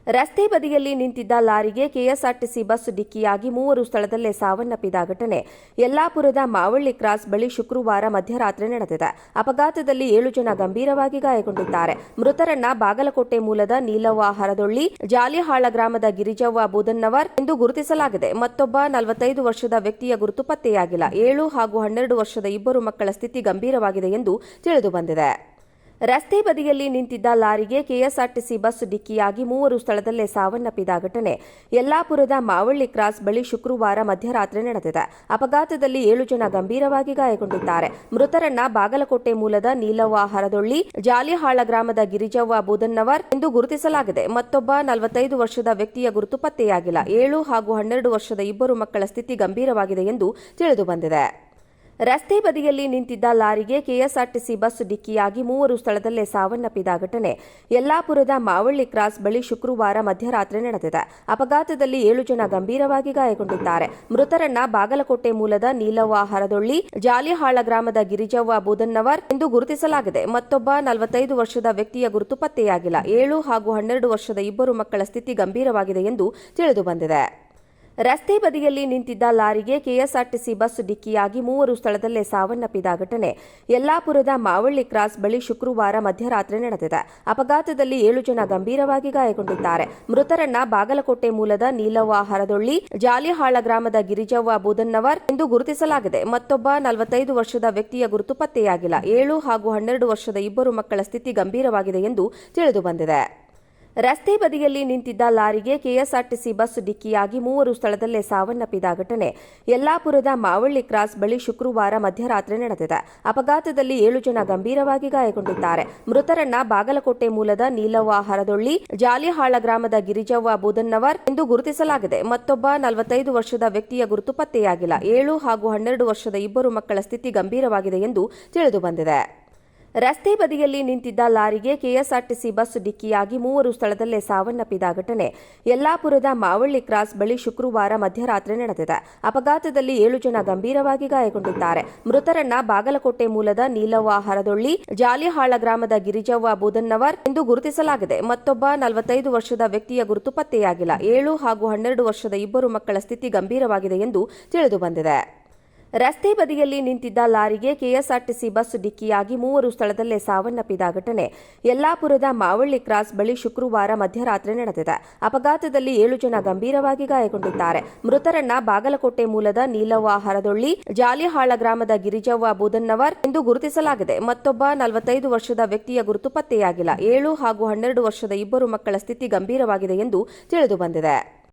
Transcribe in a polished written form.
ರಸ್ತೆ ಬದಿಯಲ್ಲಿ ನಿಂತಿದ್ದ ಲಾರಿಗೆ ಕೆಎಸ್ಆರ್ಟಿಸಿ ಬಸ್ ಡಿಕ್ಕಿಯಾಗಿ ಮೂವರು ಸ್ಥಳದಲ್ಲೇ ಸಾವನ್ನಪ್ಪಿದ ಘಟನೆ ಯಲ್ಲಾಪುರದ ಮಾವಳ್ಳಿ ಕ್ರಾಸ್ ಬಳಿ ಶುಕ್ರವಾರ ಮಧ್ಯರಾತ್ರಿ ನಡೆದಿದೆ. ಅಪಘಾತದಲ್ಲಿ 7 ಜನ ಗಂಭೀರವಾಗಿ ಗಾಯಗೊಂಡಿದ್ದಾರೆ. ಮೃತರನ್ನ ಬಾಗಲಕೋಟೆ ಮೂಲದ ನೀಲವ್ವ ಹರದೊಳ್ಳಿ, ಜಾಲಿಹಾಳ ಗ್ರಾಮದ ಗಿರಿಜವ್ವ ಬೂದನ್ನವರ್ ಎಂದು ಗುರುತಿಸಲಾಗಿದೆ. ಮತ್ತೊಬ್ಬ 45 ವರ್ಷದ ವ್ಯಕ್ತಿಯ ಗುರುತು ಪತ್ತೆಯಾಗಿಲ್ಲ. 7 ಹಾಗೂ 12 ವರ್ಷದ ಇಬ್ಬರು ಮಕ್ಕಳ ಸ್ಥಿತಿ ಗಂಭೀರವಾಗಿದೆ ಎಂದು ತಿಳಿದುಬಂದಿದೆ. ರಸ್ತೆ ಬದಿಯಲ್ಲಿ ನಿಂತಿದ್ದ ಲಾರಿಗೆ ಕೆಎಸ್ಆರ್ಟಿಸಿ ಬಸ್ ಡಿಕ್ಕಿಯಾಗಿ ಮೂವರು ಸ್ಥಳದಲ್ಲೇ ಸಾವನ್ನಪ್ಪಿದ ಘಟನೆ ಯಲ್ಲಾಪುರದ ಮಾವಳ್ಳಿ ಕ್ರಾಸ್ ಬಳಿ ಶುಕ್ರವಾರ ಮಧ್ಯರಾತ್ರಿ ನಡೆದಿದೆ. ಅಪಘಾತದಲ್ಲಿ 7 ಜನ ಗಂಭೀರವಾಗಿ ಗಾಯಗೊಂಡಿದ್ದಾರೆ. ಮೃತರನ್ನ ಬಾಗಲಕೋಟೆ ಮೂಲದ ನೀಲವ್ವ ಹರದೊಳ್ಳಿ, ಜಾಲಿಹಾಳ ಗ್ರಾಮದ ಗಿರಿಜವ್ವ ಬೂದನ್ನವರ್ ಎಂದು ಗುರುತಿಸಲಾಗಿದೆ. ಮತ್ತೊಬ್ಬ 45 ವರ್ಷದ ವ್ಯಕ್ತಿಯ ಗುರುತು ಪತ್ತೆಯಾಗಿಲ್ಲ. 7 ಹಾಗೂ 12 ವರ್ಷದ ಇಬ್ಬರು ಮಕ್ಕಳ ಸ್ಥಿತಿ ಗಂಭೀರವಾಗಿದೆ ಎಂದು ತಿಳಿದುಬಂದಿದೆ. ರಸ್ತೆ ಬದಿಯಲ್ಲಿ ನಿಂತಿದ್ದ ಲಾರಿಗೆ ಕೆಎಸ್ಆರ್ಟಿಸಿ ಬಸ್ ಡಿಕ್ಕಿಯಾಗಿ ಮೂವರು ಸ್ಥಳದಲ್ಲೇ ಸಾವನ್ನಪ್ಪಿದ ಘಟನೆ ಯಲ್ಲಾಪುರದ ಮಾವಳ್ಳಿ ಕ್ರಾಸ್ ಬಳಿ ಶುಕ್ರವಾರ ಮಧ್ಯರಾತ್ರಿ ನಡೆದಿದೆ. ಅಪಘಾತದಲ್ಲಿ 7 ಜನ ಗಂಭೀರವಾಗಿ ಗಾಯಗೊಂಡಿದ್ದಾರೆ. ಮೃತರನ್ನ ಬಾಗಲಕೋಟೆ ಮೂಲದ ನೀಲವ್ವ ಹರದೊಳ್ಳಿ, ಜಾಲಿಹಾಳ ಗ್ರಾಮದ ಗಿರಿಜವ್ವ ಬೂದನ್ನವರ್ ಎಂದು ಗುರುತಿಸಲಾಗಿದೆ. ಮತ್ತೊಬ್ಬ 45 ವರ್ಷದ ವ್ಯಕ್ತಿಯ ಗುರುತು ಪತ್ತೆಯಾಗಿಲ್ಲ. 7 ಹಾಗೂ 12 ವರ್ಷದ ಇಬ್ಬರು ಮಕ್ಕಳ ಸ್ಥಿತಿ ಗಂಭೀರವಾಗಿದೆ ಎಂದು ತಿಳಿದುಬಂದಿದೆ. ರಸ್ತೆ ಬದಿಯಲ್ಲಿ ನಿಂತಿದ್ದ ಲಾರಿಗೆ ಕೆಎಸ್ಆರ್ಟಿಸಿ ಬಸ್ ಡಿಕ್ಕಿಯಾಗಿ ಮೂವರು ಸ್ಥಳದಲ್ಲೇ ಸಾವನ್ನಪ್ಪಿದ ಘಟನೆ ಯಲ್ಲಾಪುರದ ಮಾವಳ್ಳಿ ಕ್ರಾಸ್ ಬಳಿ ಶುಕ್ರವಾರ ಮಧ್ಯರಾತ್ರಿ ನಡೆದಿದೆ. ಅಪಘಾತದಲ್ಲಿ 7 ಜನ ಗಂಭೀರವಾಗಿ ಗಾಯಗೊಂಡಿದ್ದಾರೆ. ಮೃತರನ್ನ ಬಾಗಲಕೋಟೆ ಮೂಲದ ನೀಲವ್ವ ಹರದೊಳ್ಳಿ, ಜಾಲಿಹಾಳ ಗ್ರಾಮದ ಗಿರಿಜವ್ವ ಬೂದನ್ನವರ್ ಎಂದು ಗುರುತಿಸಲಾಗಿದೆ. ಮತ್ತೊಬ್ಬ 45 ವರ್ಷದ ವ್ಯಕ್ತಿಯ ಗುರುತು ಪತ್ತೆಯಾಗಿಲ್ಲ. 7 ಹಾಗೂ 12 ವರ್ಷದ ಇಬ್ಬರು ಮಕ್ಕಳ ಸ್ಥಿತಿ ಗಂಭೀರವಾಗಿದೆ ಎಂದು ತಿಳಿದುಬಂದಿದೆ. ರಸ್ತೆ ಬದಿಯಲ್ಲಿ ನಿಂತಿದ್ದ ಲಾರಿಗೆ ಕೆಎಸ್ಆರ್ಟಿಸಿ ಬಸ್ ಡಿಕ್ಕಿಯಾಗಿ ಮೂವರು ಸ್ಥಳದಲ್ಲೇ ಸಾವನ್ನಪ್ಪಿದ ಘಟನೆ ಯಲ್ಲಾಪುರದ ಮಾವಳ್ಳಿ ಕ್ರಾಸ್ ಬಳಿ ಶುಕ್ರವಾರ ಮಧ್ಯರಾತ್ರಿ ನಡೆದಿದೆ. ಅಪಘಾತದಲ್ಲಿ 7 ಜನ ಗಂಭೀರವಾಗಿ ಗಾಯಗೊಂಡಿದ್ದಾರೆ. ಮೃತರನ್ನ ಬಾಗಲಕೋಟೆ ಮೂಲದ ನೀಲವ್ವ ಹರದೊಳ್ಳಿ, ಜಾಲಿಹಾಳ ಗ್ರಾಮದ ಗಿರಿಜವ್ವ ಬೂದನ್ನವರ್ ಎಂದು ಗುರುತಿಸಲಾಗಿದೆ. ಮತ್ತೊಬ್ಬ 45 ವರ್ಷದ ವ್ಯಕ್ತಿಯ ಗುರುತು ಪತ್ತೆಯಾಗಿಲ್ಲ. 7 ಹಾಗೂ 12 ವರ್ಷದ ಇಬ್ಬರು ಮಕ್ಕಳ ಸ್ಥಿತಿ ಗಂಭೀರವಾಗಿದೆ ಎಂದು ತಿಳಿದುಬಂದಿದೆ. ರಸ್ತೆ ಬದಿಯಲ್ಲಿ ನಿಂತಿದ್ದ ಲಾರಿಗೆ ಕೆಎಸ್ಆರ್ಟಿಸಿ ಬಸ್ ಡಿಕ್ಕಿಯಾಗಿ ಮೂವರು ಸ್ಥಳದಲ್ಲೇ ಸಾವನ್ನಪ್ಪಿದ ಘಟನೆ ಯಲ್ಲಾಪುರದ ಮಾವಳ್ಳಿ ಕ್ರಾಸ್ ಬಳಿ ಶುಕ್ರವಾರ ಮಧ್ಯರಾತ್ರಿ ನಡೆದಿದೆ. ಅಪಘಾತದಲ್ಲಿ 7 ಜನ ಗಂಭೀರವಾಗಿ ಗಾಯಗೊಂಡಿದ್ದಾರೆ. ಮೃತರನ್ನ ಬಾಗಲಕೋಟೆ ಮೂಲದ ನೀಲವ್ವ ಹರದೊಳ್ಳಿ, ಜಾಲಿಹಾಳ ಗ್ರಾಮದ ಗಿರಿಜವ್ವ ಬೂದನ್ನವರ್ ಎಂದು ಗುರುತಿಸಲಾಗಿದೆ. ಮತ್ತೊಬ್ಬ 45 ವರ್ಷದ ವ್ಯಕ್ತಿಯ ಗುರುತು ಪತ್ತೆಯಾಗಿಲ್ಲ. 7 ಹಾಗೂ 12 ವರ್ಷದ ಇಬ್ಬರು ಮಕ್ಕಳ ಸ್ಥಿತಿ ಗಂಭೀರವಾಗಿದೆ ಎಂದು ತಿಳಿದುಬಂದಿದೆ. ರಸ್ತೆ ಬದಿಯಲ್ಲಿ ನಿಂತಿದ್ದ ಲಾರಿಗೆ ಕೆಎಸ್ಆರ್ಟಿಸಿ ಬಸ್ ಡಿಕ್ಕಿಯಾಗಿ ಮೂವರು ಸ್ಥಳದಲ್ಲೇ ಸಾವನ್ನಪ್ಪಿದ ಘಟನೆ ಯಲ್ಲಾಪುರದ ಮಾವಳ್ಳಿ ಕ್ರಾಸ್ ಬಳಿ ಶುಕ್ರವಾರ ಮಧ್ಯರಾತ್ರಿ ನಡೆದಿದೆ. ಅಪಘಾತದಲ್ಲಿ 7 ಜನ ಗಂಭೀರವಾಗಿ ಗಾಯಗೊಂಡಿದ್ದಾರೆ. ಮೃತರನ್ನ ಬಾಗಲಕೋಟೆ ಮೂಲದ ನೀಲವ್ವ ಹರದೊಳ್ಳಿ, ಜಾಲಿಹಾಳ ಗ್ರಾಮದ ಗಿರಿಜವ್ವ ಬೂದನ್ನವರ್ ಎಂದು ಗುರುತಿಸಲಾಗಿದೆ. ಮತ್ತೊಬ್ಬ 45 ವರ್ಷದ ವ್ಯಕ್ತಿಯ ಗುರುತು ಪತ್ತೆಯಾಗಿಲ್ಲ. 7 ಹಾಗೂ 12 ವರ್ಷದ ಇಬ್ಬರು ಮಕ್ಕಳ ಸ್ಥಿತಿ ಗಂಭೀರವಾಗಿದೆ ಎಂದು ತಿಳಿದುಬಂದಿದೆ.